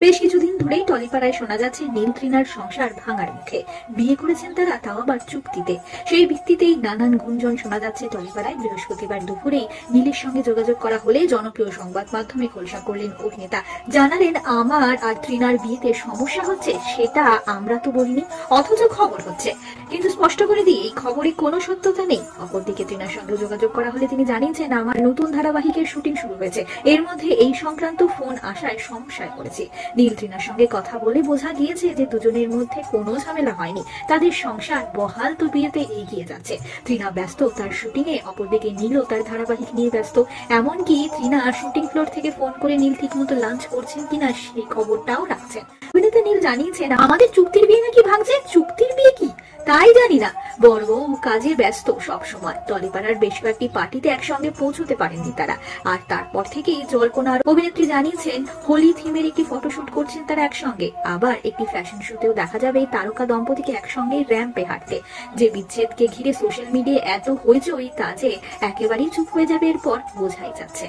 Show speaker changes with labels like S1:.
S1: বেশ কিছুদিন ধরেই টলিপাড়ায় শোনা যাচ্ছে নীল তৃণার সংসার ভাঙার মুখে। বিয়ে করেছেন তারা, তাও আবার চুক্তিতে। সেই ভিত্তিতেই নানান গুঞ্জন শোনা যাচ্ছে টলিপাড়ায়। বৃহস্পতিবার দুপুরেই নীলের সঙ্গে যোগাযোগ করা হলে জনপ্রিয় সংবাদ মাধ্যমে খোলসা করলেন অভিনেতা। জানালেন, আমার আর তৃণার বিয়েতে সমস্যা হচ্ছে সেটা আমরা তো বলিনি, অথচ খবর হচ্ছে। কিন্তু স্পষ্ট করে দিই, এই খবরে কোনো সত্যতা নেই। অপরদিকে তৃণার সঙ্গে যোগাযোগ করা হলে তিনি জানিয়েছেন, আমার নতুন ধারাবাহিকের শুটিং শুরু হয়েছে, এর মধ্যে এই সংক্রান্ত ফোন আসায় সমস্যায় পড়েছি। নীল তৃণার সঙ্গে কথা বলে বোঝা গিয়েছে যে দুজনের মধ্যে কোনো ঝামেলা হয়নি, তাদের সংসার বহাল তো বিয়েতে এগিয়ে যাচ্ছে। তৃণা ব্যস্ত তার শুটিং এ, অপরদিকে নীলও তার ধারাবাহিক নিয়ে ব্যস্ত। এমনকি তৃণা শুটিং ফ্লোর থেকে ফোন করে নীল ঠিক মতো লাঞ্চ করছেন কিনা সেই খবরটাও রাখছেন। অভিনেতা নীল জানিয়েছেন, আমাদের চুক্তির বিয়ে নাকি ভাঙছে। চুক্তির বিয়ে কি তাই জানি না, বড় কাজে ব্যস্ত সব সময়। টলিপাড়ার বেশ কয়েকটি পার্টিতে একসঙ্গে পৌঁছতে পারেননি তারা, আর তারপর থেকেই জল্পনার। অভিনেত্রী জানিয়েছেন, হোলি থিমের একটি ফটোশুট করছেন তারা একসঙ্গে। আবার একটি ফ্যাশন শোতেও দেখা যাবে এই তারকা দম্পতিকে একসঙ্গে র্যাম্পে হাঁটতে। যে বিচ্ছেদকে ঘিরে সোশ্যাল মিডিয়ায় এত হইচই, তা যে একেবারেই চুপ হয়ে যাবে এরপর বোঝাই যাচ্ছে।